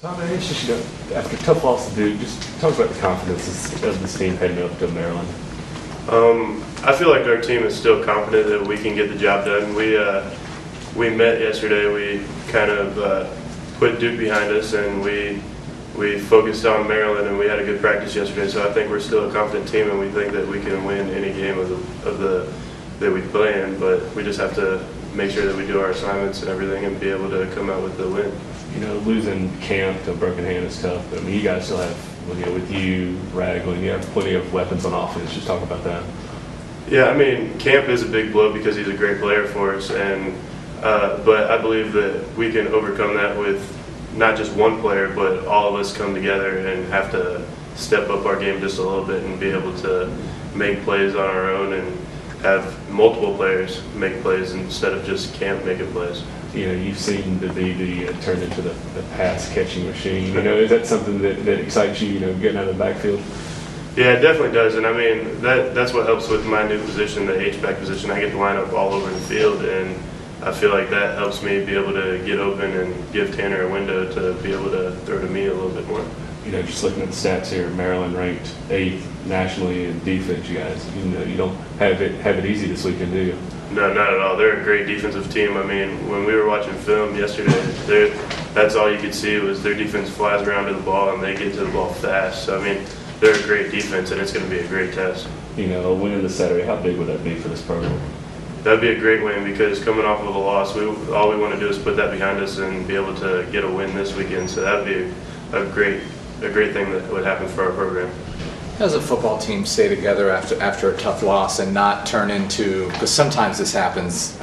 Tommy, it's just, after a tough loss to Duke, just talk about the confidence of this team heading up to Maryland. I feel like our team is still confident that we can get the job done. We met yesterday. We kind of put Duke behind us, and we focused on Maryland, and we had a good practice yesterday. So I think we're still a confident team, and we think that we can win any game that we play in. But we just have to make sure that we do our assignments and everything, and be able to come out with the win. Losing Camp to a broken hand is tough. But, you guys still have, with you, Ragland, you have plenty of weapons on offense. Just talk about that. Yeah, Camp is a big blow because he's a great player for us, and but I believe that we can overcome that with not just one player, but all of us come together and have to step up our game just a little bit and be able to make plays on our own and have multiple players make plays instead of just Camp making plays. You've seen the DB turn into the pass catching machine. Is that something that excites you? Getting out of the backfield. Yeah, it definitely does, and that's what helps with my new position, the H-back position. I get to line up all over the field, and I feel like that helps me be able to get open and give Tanner a window to be able to throw to me a little bit more. Just looking at the stats here, Maryland ranked 8th nationally in defense. You guys, you don't have it easy this weekend, do you? No, not at all. They're a great defensive team. When we were watching film yesterday, that's all you could see was their defense flies around to the ball and they get to the ball fast. So, they're a great defense, and it's going to be a great test. A win this Saturday, how big would that be for this program? That'd be a great win because coming off of a loss, all we want to do is put that behind us and be able to get a win this weekend. So that'd be a great thing that would happen for our program. How does a football team stay together after a tough loss and not turn into, because sometimes this happens,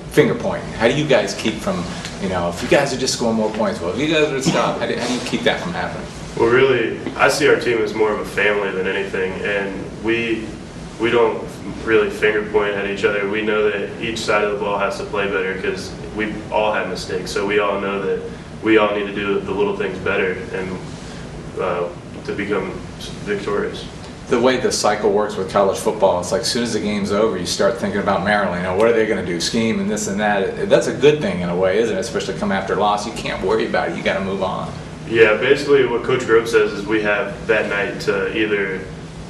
finger pointing? How do you guys keep from, if you guys are just scoring more points, well, if you guys would stop, how do you keep that from happening? Well, really, I see our team as more of a family than anything, and we don't really finger point at each other. We know that each side of the ball has to play better because we all have mistakes. So we all know that we all need to do the little things better and to become victorious. The way the cycle works with college football, it's like as soon as the game's over, you start thinking about Maryland. What are they going to do? Scheme and this and that. That's a good thing in a way, isn't it? Especially come after a loss. You can't worry about it. You got to move on. Yeah, basically what Coach Grove says is we have that night to either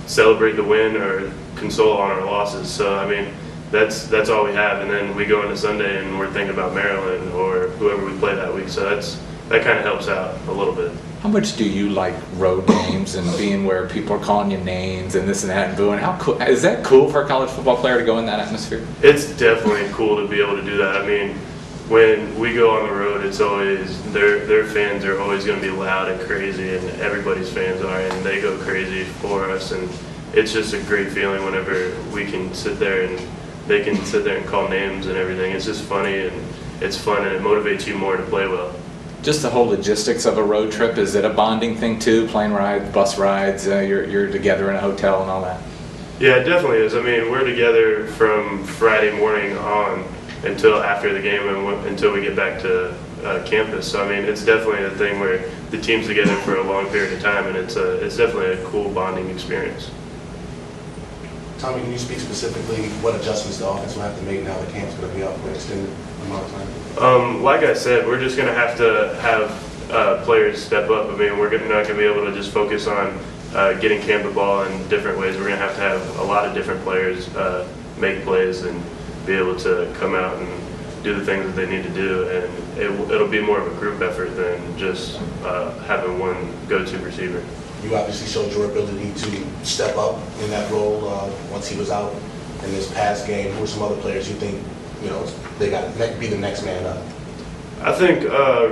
celebrate the win or console on our losses. So, that's all we have. And then we go into Sunday and we're thinking about Maryland or whoever we play that week. So that kind of helps out a little bit. How much do you like road games and being where people are calling you names and this and that and booing? How cool is that? Cool for a college football player to go in that atmosphere? It's definitely cool to be able to do that. When we go on the road, it's always their fans are always going to be loud and crazy, and everybody's fans are, and they go crazy for us. And it's just a great feeling whenever we can sit there and they can sit there and call names and everything. It's just funny and it's fun, and it motivates you more to play well. Just the whole logistics of a road trip, is it a bonding thing too? Plane rides, bus rides, you're together in a hotel and all that? Yeah, it definitely is. We're together from Friday morning on until after the game and until we get back to campus. So, it's definitely a thing where the team's together for a long period of time, and it's definitely a cool bonding experience. Tommy, can you speak specifically what adjustments the offense will have to make now that camp's going to be out for an extended amount of time? Like I said, we're just going to have players step up. We're not going to be able to just focus on getting Camp the ball in different ways. We're going to have a lot of different players make plays and be able to come out and do the things that they need to do. And it'll be more of a group effort than just having one go-to receiver. You obviously showed your ability to step up in that role once he was out in this past game. Who are some other players you think they got to be the next man up? I think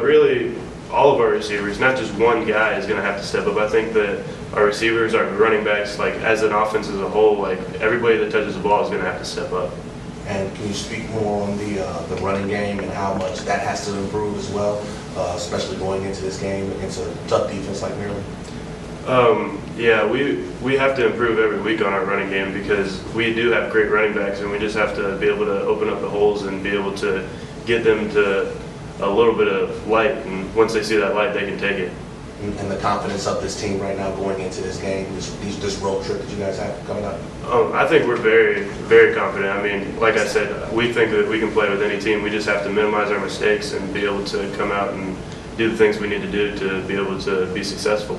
really all of our receivers, not just one guy, is going to have to step up. I think that our receivers, our running backs, as an offense as a whole, everybody that touches the ball is going to have to step up. And can you speak more on the running game and how much that has to improve as well, especially going into this game against a tough defense like Maryland? Yeah, we have to improve every week on our running game because we do have great running backs, and we just have to be able to open up the holes and be able to get them to a little bit of light, and once they see that light, they can take it. And the confidence of this team right now going into this game, this road trip that you guys have coming up? I think we're very, very confident. Like I said, we think that we can play with any team. We just have to minimize our mistakes and be able to come out and do the things we need to do to be able to be successful.